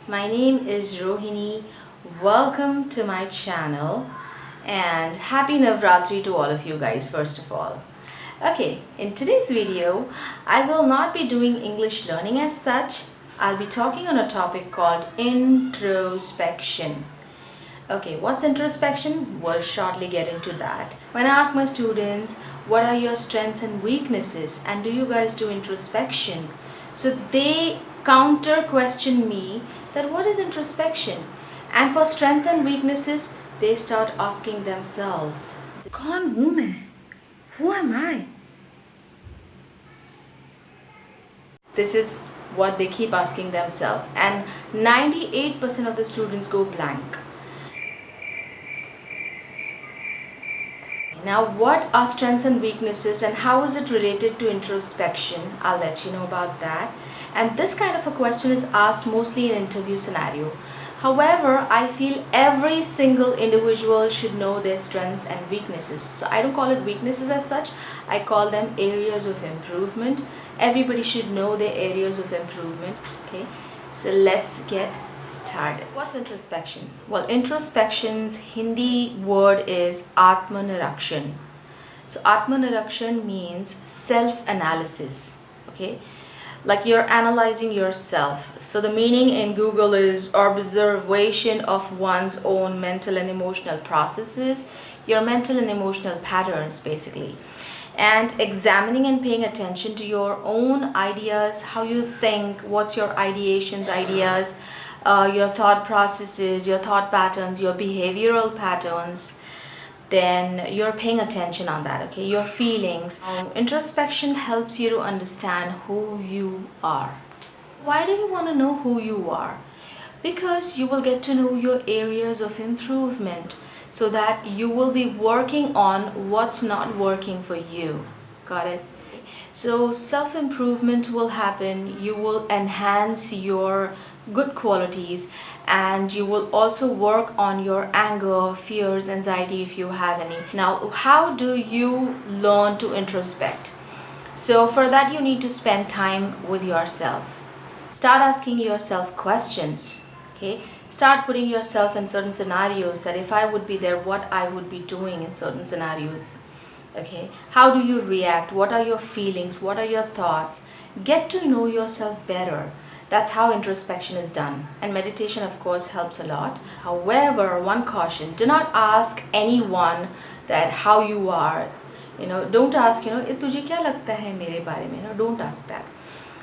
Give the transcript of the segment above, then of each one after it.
My name is Rohini. Welcome to my channel and happy Navratri to all of you guys first of all. Okay, in today's video, I will not be doing English learning as such. I'll be talking on a topic called introspection. Okay, what's introspection? We'll shortly get into that. When I ask my students, what are your strengths and weaknesses, and do you guys do introspection? So they counter question me that what is introspection? And for strengths and weaknesses, they start asking themselves, कौन हूँ मैं? Who am I? This is what they keep asking themselves, and 98% of the students go blank. Now, what are strengths and weaknesses and how is it related to introspection? I'll let you know about that. And this kind of a question is asked mostly in interview scenario. However, I feel every single individual should know their strengths and weaknesses. So I don't call it weaknesses as such. I call them areas of improvement. Everybody should know their areas of improvement. Okay, so let's get started. What's introspection? Well, introspection's Hindi word is Atmanirakshan. So Atmanirakshan means self-analysis. Okay, like you're analyzing yourself. So the meaning in Google is observation of one's own mental and emotional processes, your mental and emotional patterns basically, and examining and paying attention to your own ideas, how you think, what's your ideations, ideas, your thought processes, your thought patterns, your behavioral patterns. Then you're paying attention on that. Okay, your feelings. Introspection helps you to understand who you are. Why do you want to know who you are? Because you will get to know your areas of improvement, so that you will be working on what's not working for you. Got it? So self-improvement will happen. You will enhance your good qualities, and you will also work on your anger, fears, anxiety if you have any. Now, how do you learn to introspect? So for that, you need to spend time with yourself. Start asking yourself questions. Okay, start putting yourself in certain scenarios, that if I would be there, what I would be doing in certain scenarios. Okay, how do you react? What are your feelings? What are your thoughts? Get to know yourself better. That's how introspection is done. And meditation, of course, helps a lot. However, one caution: do not ask anyone that how you are. Don't ask, तुझे क्या लगता है मेरे बारे में? Don't ask that.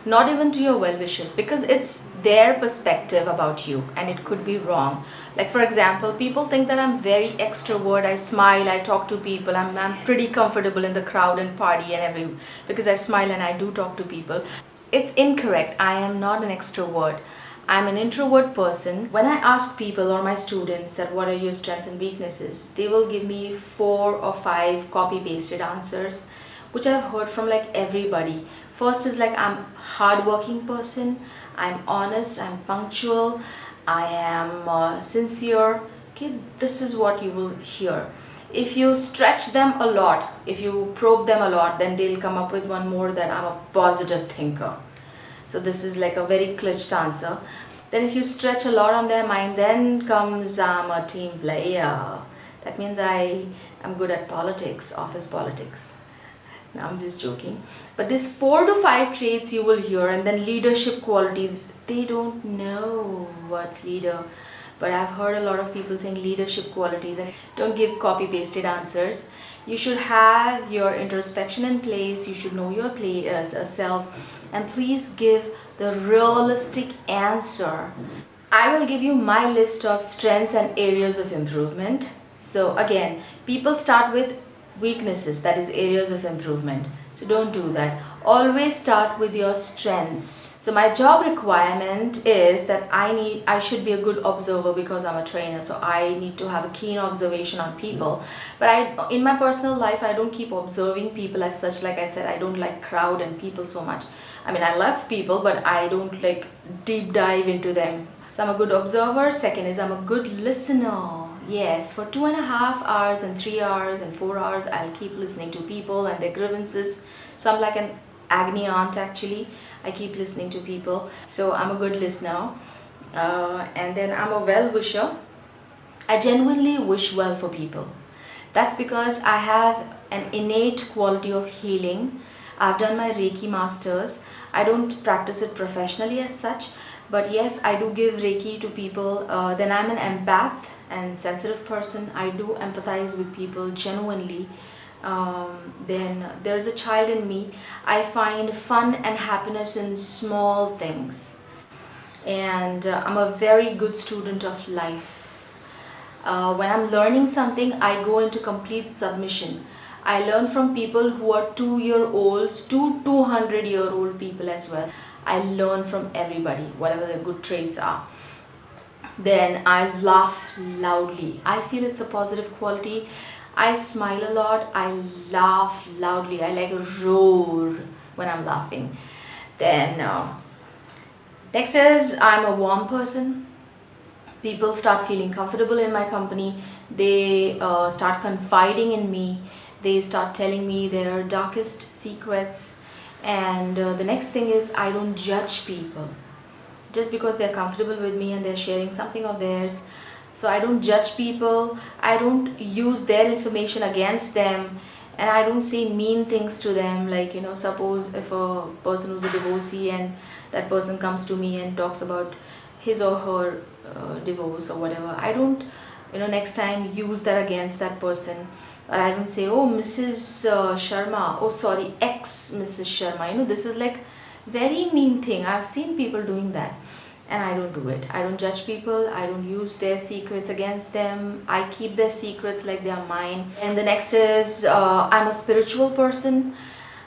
Not even to your well-wishers, because it's their perspective about you and it could be wrong. Like for example, people think that I'm very extrovert, I smile, I talk to people, I'm pretty comfortable in the crowd and party and because I smile and I do talk to people. It's incorrect. I am not an extrovert. I'm an introvert person. When I ask people or my students that what are your strengths and weaknesses, they will give me 4 or 5 copy-pasted answers, which I've heard from like everybody. First is like, I'm hardworking person, I'm honest, I'm punctual, I am sincere. Okay, this is what you will hear. If you stretch them a lot, if you probe them a lot, then they'll come up with one more, that I'm a positive thinker. So this is like a very clutched answer. Then if you stretch a lot on their mind, then comes I'm a team player. That means I am good at politics, office politics. Now I'm just joking. But these 4 to 5 traits you will hear, and then leadership qualities. They don't know what's leader, but I've heard a lot of people saying leadership qualities, and don't give copy pasted answers. You should have your introspection in place. You should know your self, and please give the realistic answer. I will give you my list of strengths and areas of improvement. So again, people start with weaknesses, that is areas of improvement. So don't do that. Always start with your strengths. So my job requirement is that I should be a good observer, because I'm a trainer, so I need to have a keen observation on people. But in my personal life, I don't keep observing people as such. Like I said, I don't like crowd and people so much. I mean, I love people, but I don't like deep dive into them. So I'm a good observer. Second is I'm a good listener. Yes, for 2.5 hours and 3 hours and 4 hours, I'll keep listening to people and their grievances. So I'm like an agony aunt actually. I keep listening to people. So I'm a good listener. And then I'm a well wisher. I genuinely wish well for people. That's because I have an innate quality of healing. I've done my Reiki masters. I don't practice it professionally as such, but yes, I do give Reiki to people. Then I'm an empath and sensitive person. I do empathize with people genuinely. Then there's a child in me. I find fun and happiness in small things, and I'm a very good student of life. When I'm learning something, I go into complete submission. I learn from people who are 2 year olds to 200-year-old people as well. I learn from everybody, whatever their good traits are. Then I laugh loudly. I feel it's a positive quality. I smile a lot. I laugh loudly. I like a roar when I'm laughing. Then next is I'm a warm person. People start feeling comfortable in my company. They start confiding in me. They start telling me their darkest secrets. And the next thing is I don't judge people just because they're comfortable with me and they're sharing something of theirs. So I don't judge people. I don't use their information against them, and I don't say mean things to them. Like, suppose if a person who's a divorcee and that person comes to me and talks about his or her divorce or whatever, I don't next time use that against that person. Or I don't say, oh, Mrs. Sharma, oh sorry, ex Mrs. Sharma. This is like very mean thing. I've seen people doing that, and I don't do it. I don't judge people. I don't use their secrets against them. I keep their secrets like they are mine. And the next is I'm a spiritual person.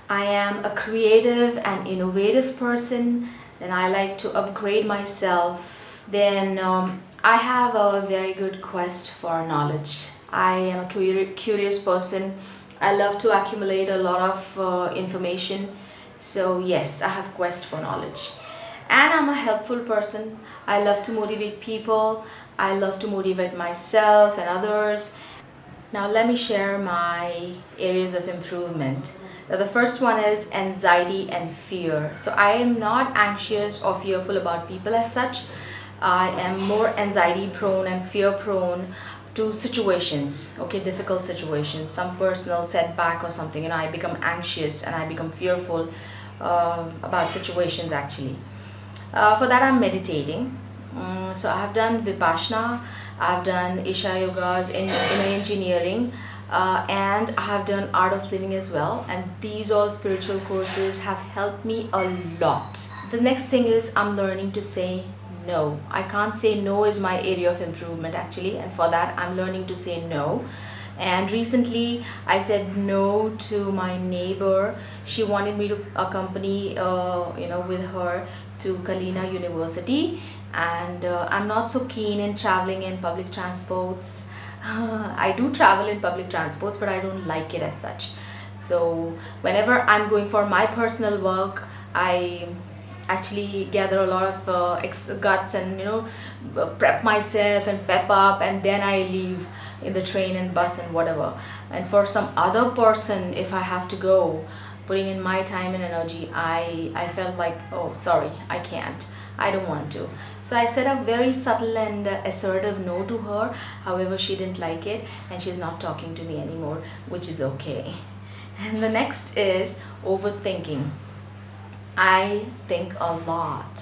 I am a creative and innovative person. Then I like to upgrade myself. Then I have a very good quest for knowledge. I am a curious person. I love to accumulate a lot of information. So yes, I have quest for knowledge. And I'm a helpful person. I love to motivate people. I love to motivate myself and others. Now let me share my areas of improvement. Now the first one is anxiety and fear. So I am not anxious or fearful about people as such. I am more anxiety prone and fear prone to situations, okay, difficult situations, some personal setback or something. I become anxious and I become fearful about situations actually. For that, I'm meditating. So I have done Vipassana, I've done Isha Yogas in engineering, and I have done Art of Living as well. And these all spiritual courses have helped me a lot. The next thing is I'm learning to say no. I can't say no is my area of improvement actually, and for that I'm learning to say no. And recently I said no to my neighbor. She wanted me to accompany with her to Kalina University, and I'm not so keen in traveling in public transports. I do travel in public transports, but I don't like it as such. So whenever I'm going for my personal work, I actually gather a lot of guts and prep myself and pep up, and then I leave in the train and bus and whatever. And for some other person, if I have to go, putting in my time and energy, I felt like, oh sorry, I can't, I don't want to. So I said a very subtle and assertive no to her. However, she didn't like it and she's not talking to me anymore, which is okay. And the next is overthinking. I think a lot.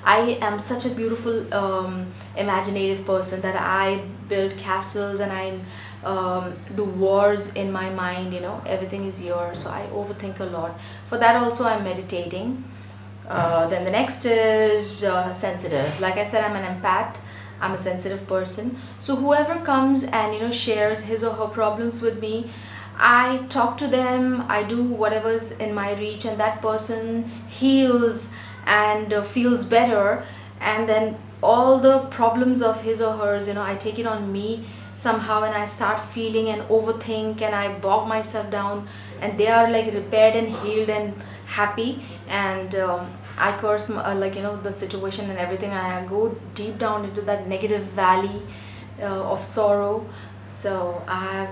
I am such a beautiful imaginative person that I build castles and I do wars in my mind. Everything is yours, so I overthink a lot. For that also I'm meditating. Then the next is sensitive. Like I said, I'm an empath. I'm a sensitive person. So whoever comes and shares his or her problems with me, I talk to them, I do whatever's in my reach, and that person heals and feels better. And then all the problems of his or hers, I take it on me somehow, and I start feeling and overthink and I bog myself down, and they are like repaired and healed and happy. And I curse the situation and everything, and I go deep down into that negative valley of sorrow. So I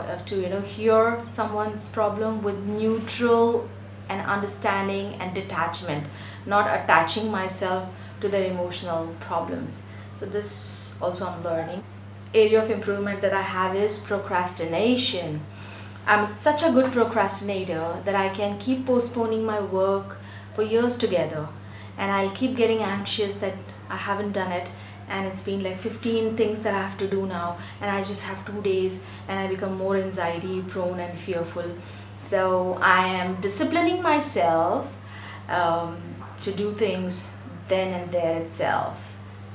have to hear someone's problem with neutral and understanding and detachment, not attaching myself to their emotional problems. So this also I'm learning. Area of improvement that I have is procrastination. I'm such a good procrastinator that I can keep postponing my work for years together, and I'll keep getting anxious that I haven't done it, and it's been like 15 things that I have to do now, and I just have 2 days, and I become more anxiety prone and fearful. So I am disciplining myself to do things then and there itself.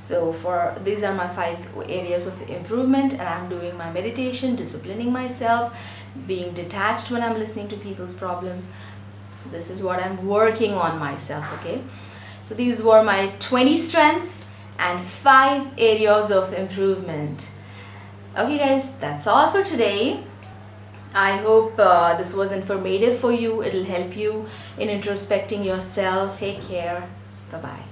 So for these are my 5 areas of improvement, and I'm doing my meditation, disciplining myself, being detached when I'm listening to people's problems. So this is what I'm working on myself. Okay, so these were my 20 strengths and 5 areas of improvement. Okay guys, that's all for today. I hope this was informative for you. It'll help you in introspecting yourself. Take care. Bye bye.